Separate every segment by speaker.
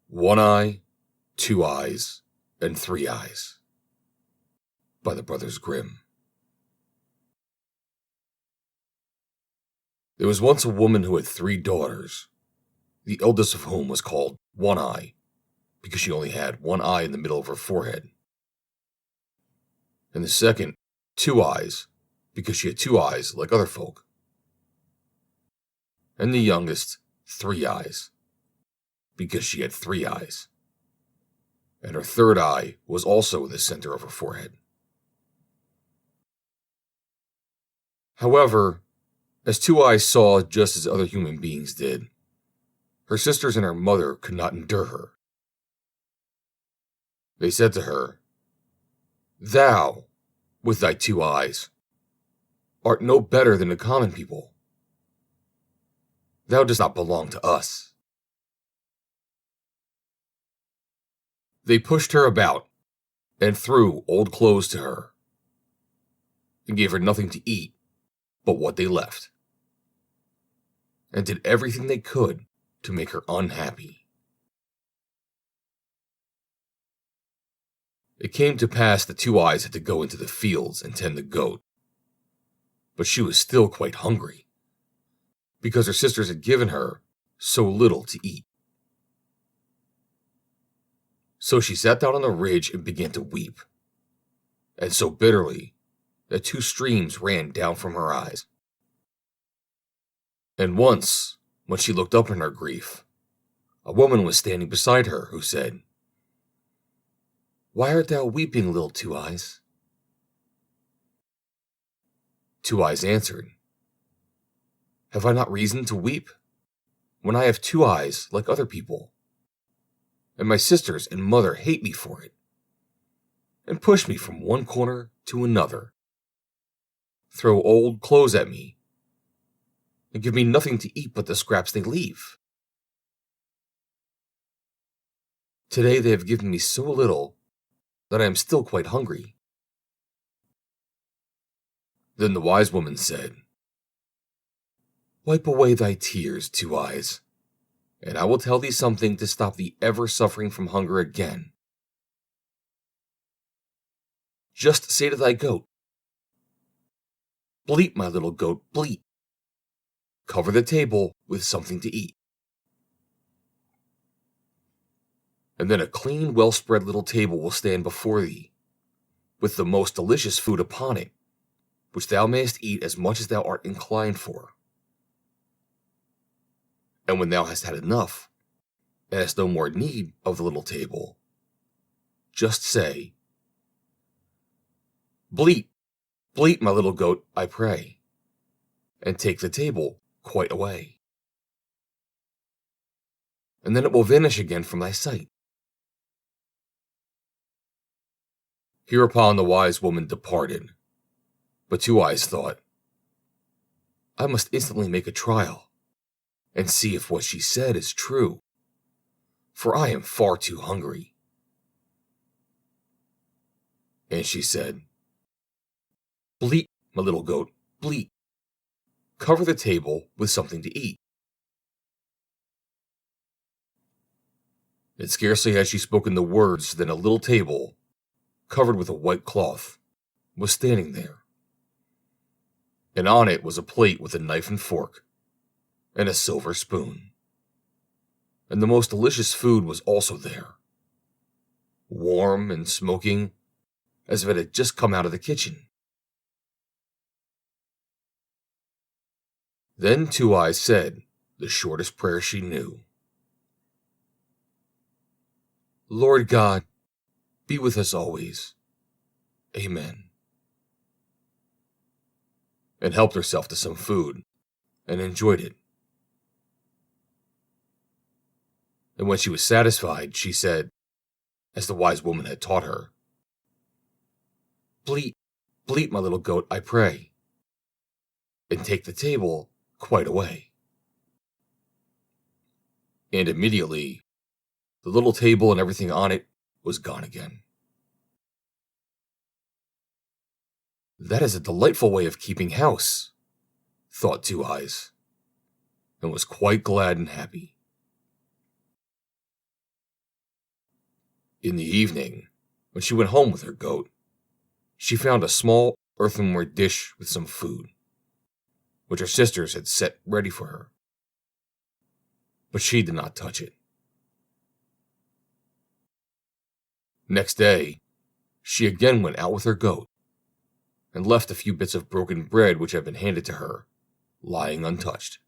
Speaker 1: One Eye, Two Eyes, and Three Eyes by the Brothers Grimm. There was once a woman who had 3 daughters, the eldest of whom was called One Eye, because she only had one eye in the middle of her forehead, and the second, Two Eyes, because she had 2 eyes like other folk, and the youngest, Three Eyes, because she had 3 eyes, and her third eye was also in the center of her forehead. However, as Two Eyes saw just as other human beings did, her sisters and her mother could not endure her. They said to her, "Thou, with thy 2 eyes, art no better than the common people. Thou dost not belong to us." They pushed her about and threw old clothes to her and gave her nothing to eat but what they left, and did everything they could to make her unhappy. It came to pass that Two Eyes had to go into the fields and tend the goat, but she was still quite hungry, because her sisters had given her so little to eat. So she sat down on a ridge and began to weep, and so bitterly that 2 streams ran down from her eyes. And once, when she looked up in her grief, a woman was standing beside her who said, "Why art thou weeping, little Two Eyes?" Two Eyes answered, "Have I not reason to weep, when I have 2 eyes like other people, and my sisters and mother hate me for it, and push me from one corner to another, throw old clothes at me, and give me nothing to eat but the scraps they leave? Today they have given me so little that I am still quite hungry." Then the wise woman said, "Wipe away thy tears, Two Eyes, and I will tell thee something to stop thee ever suffering from hunger again. Just say to thy goat, 'Bleat, my little goat, bleat. Cover the table with something to eat.' And then a clean, well-spread little table will stand before thee, with the most delicious food upon it, which thou mayest eat as much as thou art inclined for. And when thou hast had enough, and hast no more need of the little table, just say, 'Bleat, bleat, my little goat, I pray,' and take the table quite away. And then it will vanish again from thy sight." Hereupon the wise woman departed, but Two Eyes thought, "I must instantly make a trial, and see if what she said is true, for I am far too hungry." And she said, "Bleat, my little goat, bleat. Cover the table with something to eat." And scarcely had she spoken the words than a little table, covered with a white cloth, was standing there, and on it was a plate with a knife and fork, and a silver spoon. And the most delicious food was also there, warm and smoking, as if it had just come out of the kitchen. Then Two Eyes said the shortest prayer she knew: "Lord God, be with us always. Amen," and helped herself to some food, and enjoyed it. And when she was satisfied, she said, as the wise woman had taught her, "Bleat, bleat, my little goat, I pray, and take the table quite away." And immediately, the little table and everything on it was gone again. "That is a delightful way of keeping house," thought Two Eyes, and was quite glad and happy. In the evening, when she went home with her goat, she found a small earthenware dish with some food, which her sisters had set ready for her. But she did not touch it. Next day, she again went out with her goat and left a few bits of broken bread which had been handed to her, lying untouched.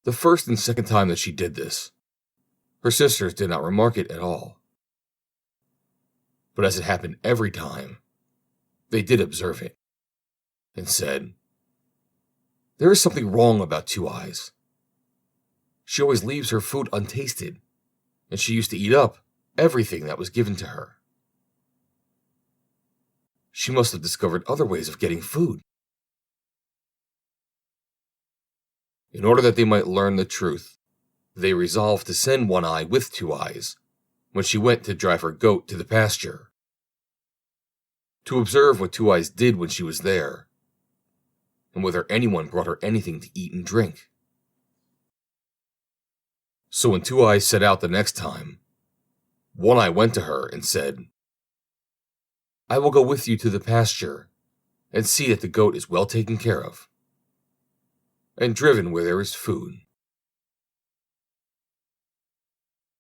Speaker 1: The first and second time that she did this, her sisters did not remark it at all. But as it happened every time, they did observe it, and said, "There is something wrong about Two Eyes. She always leaves her food untasted, and she used to eat up everything that was given to her. She must have discovered other ways of getting food." In order that they might learn the truth, they resolved to send One Eye with Two Eyes when she went to drive her goat to the pasture, to observe what Two Eyes did when she was there, and whether anyone brought her anything to eat and drink. So when Two Eyes set out the next time, One Eye went to her and said, "I will go with you to the pasture and see that the goat is well taken care of, and driven where there is food."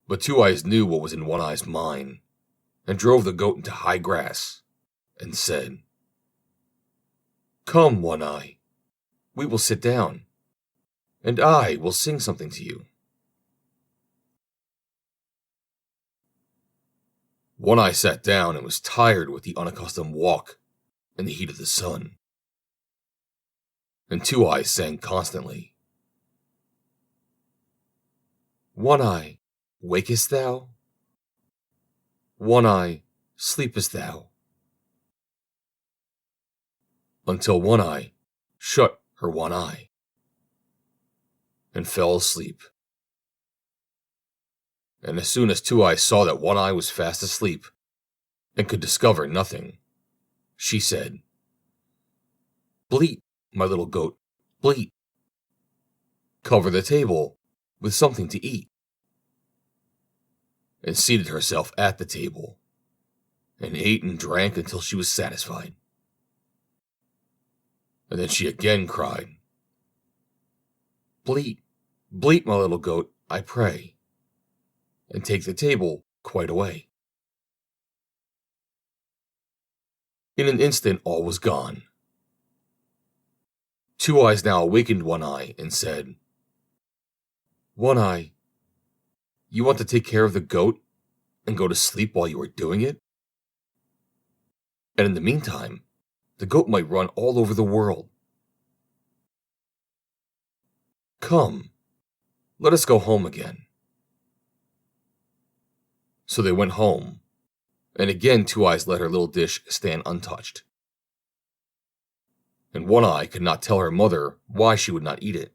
Speaker 1: But Two Eyes knew what was in One Eye's mind, and drove the goat into high grass, and said, "Come, One Eye, we will sit down, and I will sing something to you." One Eye sat down and was tired with the unaccustomed walk and the heat of the sun. And Two Eyes sang constantly, "One Eye, wakest thou? One Eye, sleepest thou?" Until One Eye shut her one eye and fell asleep. And as soon as Two Eyes saw that One Eye was fast asleep and could discover nothing, she said, "Bleat, my little goat, bleat. Cover the table with something to eat," and seated herself at the table, and ate and drank until she was satisfied. And then she again cried, "Bleat, bleat, my little goat, I pray, and take the table quite away." In an instant all was gone. Two Eyes now awakened One Eye and said, "One Eye, you want to take care of the goat and go to sleep while you are doing it? And in the meantime, the goat might run all over the world. Come, let us go home again." So they went home, and again Two Eyes let her little dish stand untouched. And One Eye could not tell her mother why she would not eat it,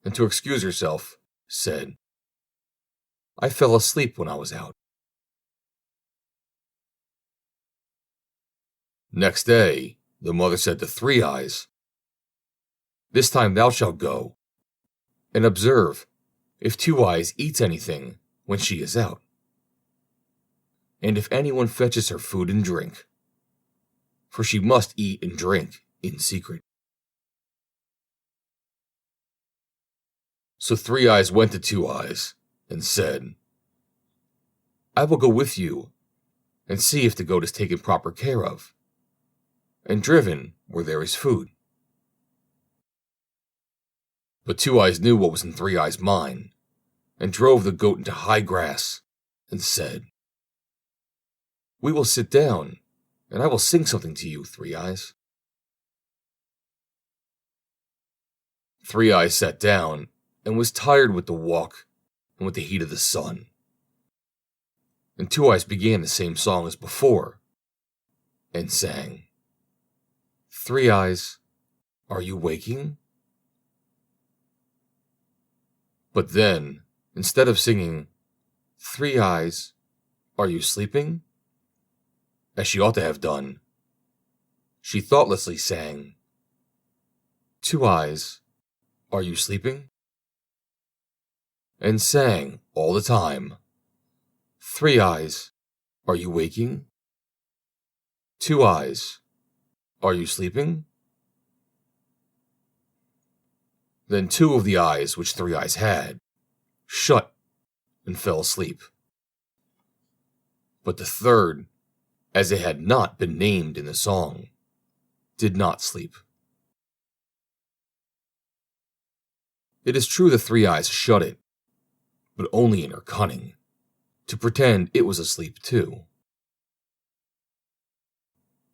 Speaker 1: and to excuse herself, said, "I fell asleep when I was out." Next day, the mother said to Three Eyes, "This time thou shalt go, and observe if Two Eyes eats anything when she is out, and if anyone fetches her food and drink, for she must eat and drink in secret." So Three Eyes went to Two Eyes and said, "I will go with you and see if the goat is taken proper care of, and driven where there is food." But Two Eyes knew what was in Three Eyes' mind, and drove the goat into high grass, and said, "We will sit down, and I will sing something to you, Three Eyes." Three Eyes sat down, and was tired with the walk and with the heat of the sun. And Two Eyes began the same song as before, and sang, "Three Eyes, are you waking?" But then, instead of singing, "Three Eyes, are you sleeping?" as she ought to have done, she thoughtlessly sang, "Two Eyes, are you sleeping?" and sang all the time, "Three Eyes, are you waking? Two Eyes, are you sleeping?" Then two of the eyes which Three Eyes had shut and fell asleep. But the third, as it had not been named in the song, did not sleep. It is true the Three Eyes shut it, but only in her cunning, to pretend it was asleep too.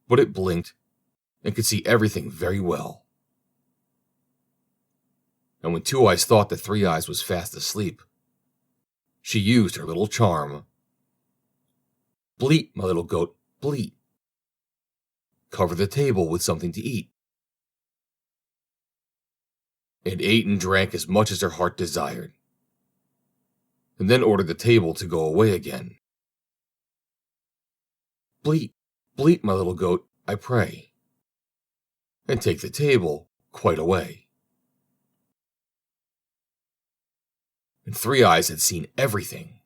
Speaker 1: But it blinked and could see everything very well. And when Two Eyes thought that Three Eyes was fast asleep, she used her little charm. "Bleat, my little goat, bleat. Cover the table with something to eat." And ate and drank as much as her heart desired, and then ordered the table to go away again. "Bleat, bleat, my little goat, I pray, and take the table quite away." And Three Eyes had seen everything.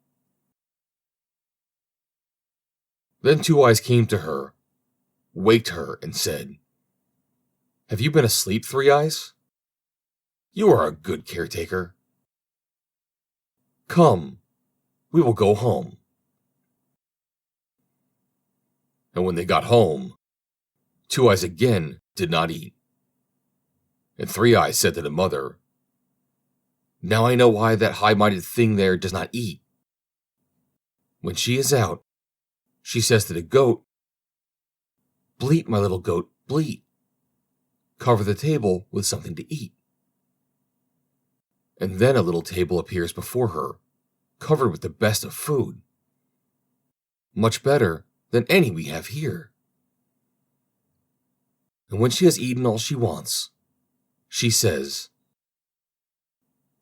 Speaker 1: Then Two Eyes came to her, waked her, and said, "Have you been asleep, Three Eyes? You are a good caretaker. Come, we will go home." And when they got home, Two Eyes again did not eat. And Three Eyes said to the mother, "Now I know why that high-minded thing there does not eat. When she is out, she says to the goat, 'Bleat, my little goat, bleat. Cover the table with something to eat.' And then a little table appears before her, covered with the best of food, much better than any we have here. And when she has eaten all she wants, she says,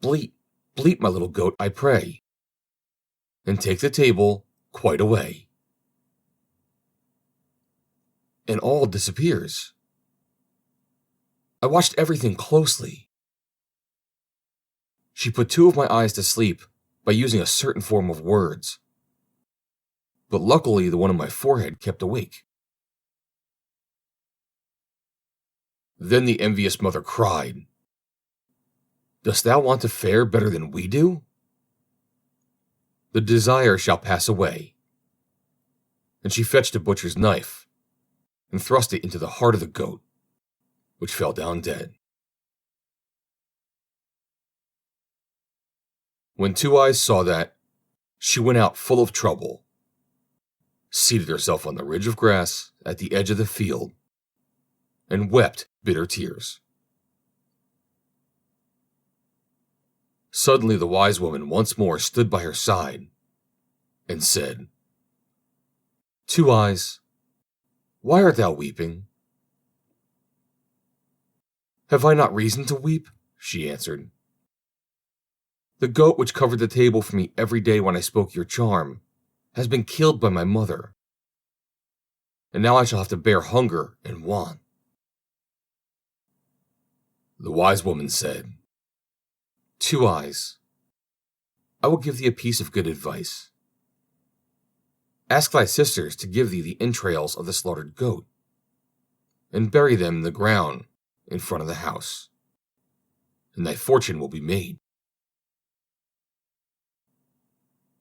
Speaker 1: 'Bleat, bleat, my little goat, I pray, and take the table quite away.' And all disappears. I watched everything closely. She put two of my eyes to sleep by using a certain form of words, but luckily the one on my forehead kept awake." Then the envious mother cried, "Dost thou want to fare better than we do? The desire shall pass away." And she fetched a butcher's knife and thrust it into the heart of the goat, which fell down dead. When Two Eyes saw that, she went out full of trouble, seated herself on the ridge of grass at the edge of the field, and wept bitter tears. Suddenly the wise woman once more stood by her side and said, "Two Eyes, why art thou weeping?" "Have I not reason to weep?" she answered. "The goat which covered the table for me every day when I spoke your charm has been killed by my mother, and now I shall have to bear hunger and want." The wise woman said, "Two Eyes, I will give thee a piece of good advice. Ask thy sisters to give thee the entrails of the slaughtered goat, and bury them in the ground in front of the house, and thy fortune will be made."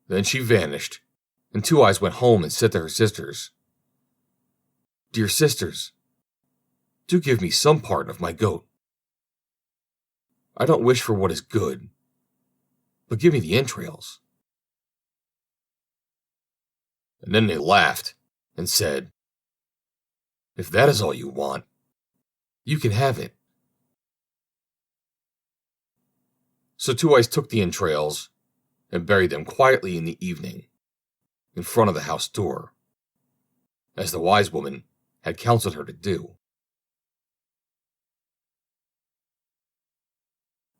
Speaker 1: Then she vanished, and Two Eyes went home and said to her sisters, "Dear sisters, do give me some part of my goat. I don't wish for what is good, but give me the entrails." And then they laughed and said, "If that is all you want, you can have it." So Two Eyes took the entrails and buried them quietly in the evening, in front of the house door, as the wise woman had counseled her to do.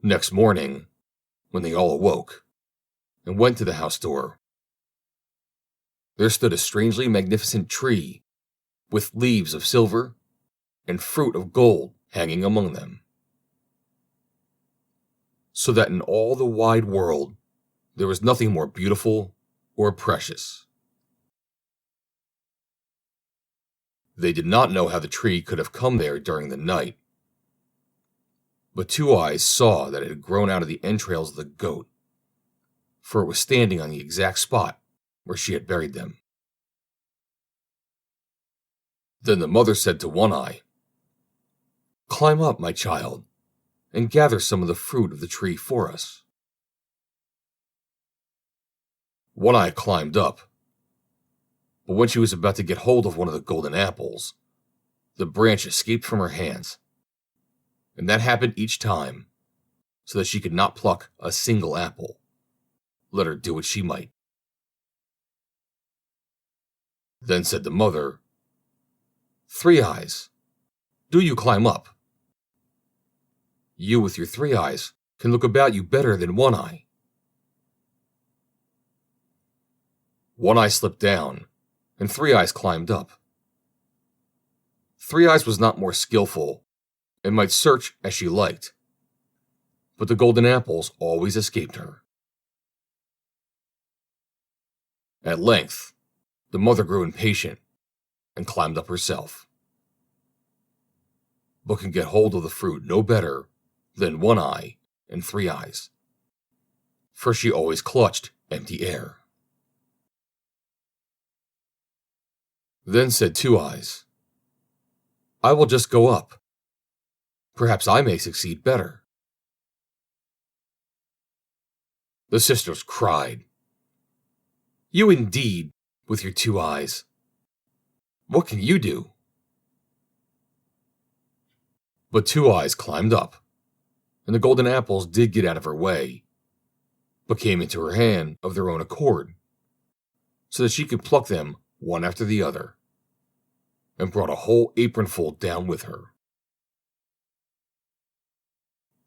Speaker 1: Next morning, when they all awoke and went to the house door, there stood a strangely magnificent tree with leaves of silver and fruit of gold hanging among them, so that in all the wide world there was nothing more beautiful or precious. They did not know how the tree could have come there during the night, but Two Eyes saw that it had grown out of the entrails of the goat, for it was standing on the exact spot where she had buried them. Then the mother said to One Eye, "Climb up, my child, and gather some of the fruit of the tree for us." One Eye climbed up, but when she was about to get hold of one of the golden apples, the branch escaped from her hands, and that happened each time, so that she could not pluck a single apple, let her do what she might. Then said the mother, "Three Eyes, do you climb up? You with your 3 eyes can look about you better than One Eye." One Eye slipped down, and 3 Eyes climbed up. 3 Eyes was not more skillful, and might search as she liked, but the golden apples always escaped her. At length, the mother grew impatient and climbed up herself, but could get hold of the fruit no better than One Eye and 3 Eyes, for she always clutched empty air. Then said 2 Eyes, "I will just go up. Perhaps I may succeed better." The sisters cried, "You indeed, with your 2 eyes. What can you do?" But 2 Eyes climbed up, and the golden apples did get out of her way, but came into her hand of their own accord, so that she could pluck them one after the other, and brought a whole apronful down with her.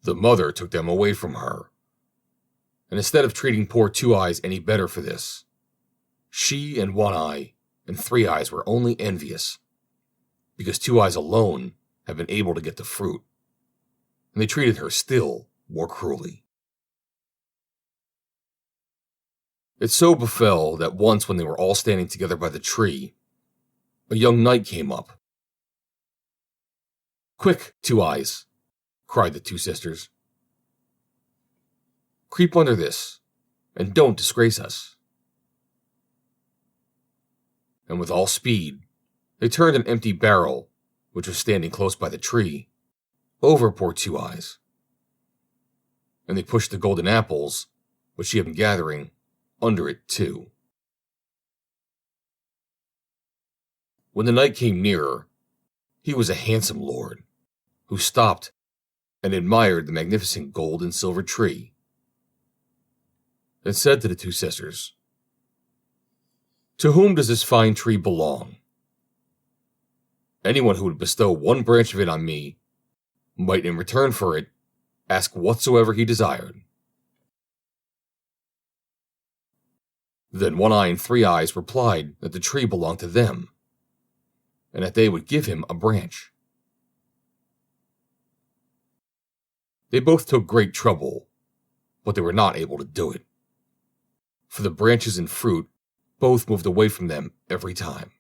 Speaker 1: The mother took them away from her, and instead of treating poor 2 Eyes any better for this, she and One Eye and 3 Eyes were only envious, because 2 Eyes alone had been able to get the fruit, and they treated her still more cruelly. It so befell that once when they were all standing together by the tree, a young knight came up. "Quick, 2 Eyes," cried the 2 sisters. "Creep under this, and don't disgrace us." And with all speed, they turned an empty barrel, which was standing close by the tree, over poor 2 Eyes. And they pushed the golden apples, which she had been gathering, under it too. When the knight came nearer, he was a handsome lord, who stopped and admired the magnificent gold and silver tree, and said to the 2 sisters, "To whom does this fine tree belong? Anyone who would bestow one branch of it on me might in return for it ask whatsoever he desired." Then One Eye and 3 Eyes replied that the tree belonged to them, and that they would give him a branch. They both took great trouble, but they were not able to do it, for the branches and fruit both moved away from them every time.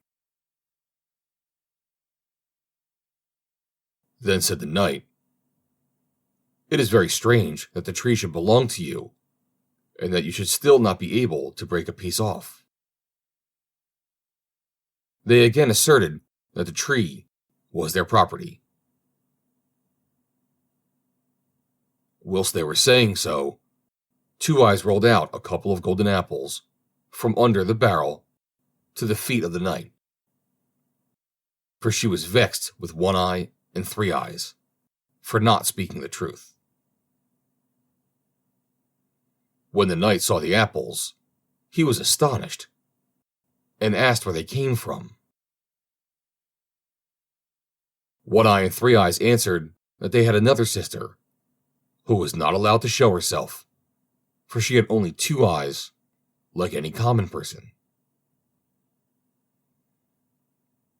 Speaker 1: Then said the knight, "It is very strange that the tree should belong to you, and that you should still not be able to break a piece off." They again asserted that the tree was their property. Whilst they were saying so, 2 Eyes rolled out a couple of golden apples from under the barrel to the feet of the knight, for she was vexed with One Eye and 3 Eyes for not speaking the truth. When the knight saw the apples, he was astonished, and asked where they came from. One Eye and 3 Eyes answered that they had another sister, who was not allowed to show herself, for she had only 2 eyes, like any common person.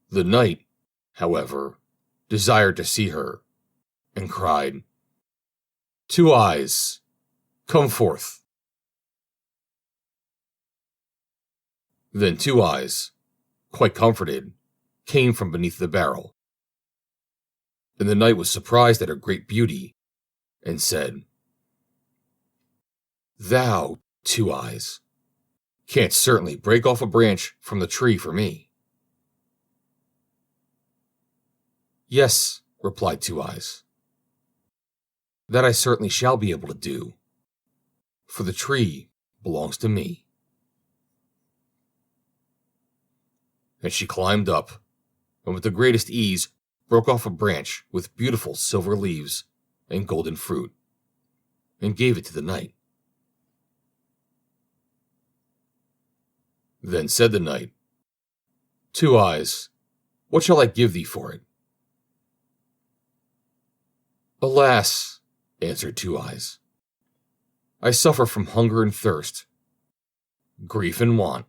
Speaker 1: The knight, however, desired to see her, and cried, "2 Eyes, come forth." Then Two Eyes, quite comforted, came from beneath the barrel. And the knight was surprised at her great beauty, and said, "Thou, Two Eyes, canst certainly break off a branch from the tree for me." "Yes," replied Two Eyes, "that I certainly shall be able to do, for the tree belongs to me." And she climbed up, and with the greatest ease broke off a branch with beautiful silver leaves and golden fruit, and gave it to the knight. Then said the knight, "Two Eyes, what shall I give thee for it?" "Alas," answered Two Eyes, "I suffer from hunger and thirst, grief and want,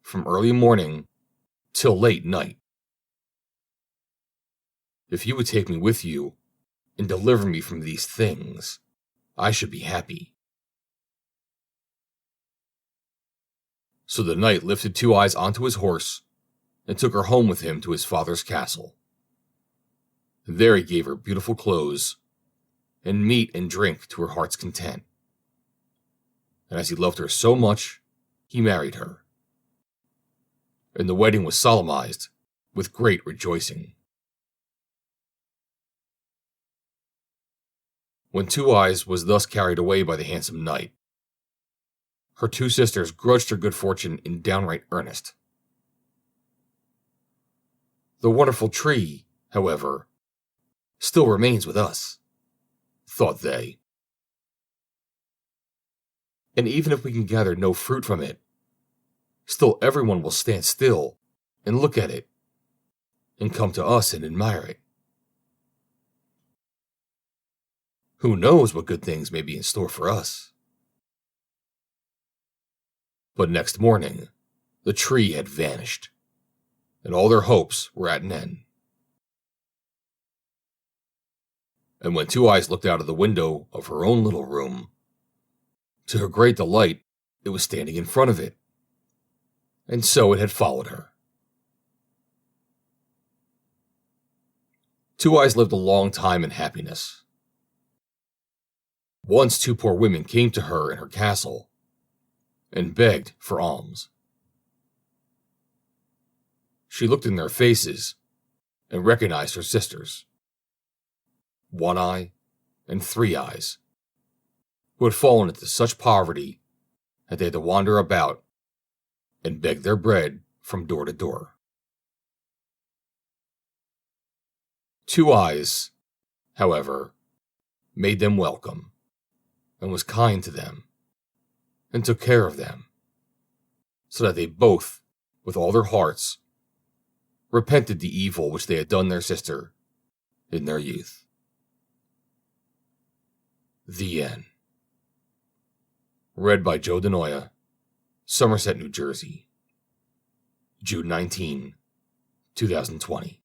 Speaker 1: from early morning till late night. If you would take me with you and deliver me from these things, I should be happy." So the knight lifted Two Eyes onto his horse and took her home with him to his father's castle. There he gave her beautiful clothes and meat and drink to her heart's content. And as he loved her so much, he married her. And the wedding was solemnized with great rejoicing. When Two Eyes was thus carried away by the handsome knight, her two sisters grudged her good fortune in downright earnest. "The wonderful tree, however, still remains with us," thought they. "And even if we can gather no fruit from it, still everyone will stand still and look at it, and come to us and admire it. Who knows what good things may be in store for us?" But next morning, the tree had vanished, and all their hopes were at an end. And when Two Eyes looked out of the window of her own little room, to her great delight, it was standing in front of it, and so it had followed her. Two Eyes lived a long time in happiness. Once two poor women came to her in her castle and begged for alms. She looked in their faces and recognized her sisters, One Eye and Three Eyes, who had fallen into such poverty that they had to wander about and beg their bread from door to door. Two Eyes, however, made them welcome, and was kind to them, and took care of them, so that they both, with all their hearts, repented the evil which they had done their sister in their youth. The end. Read by Joe DeNoia, Somerset, New Jersey, June 19, 2020.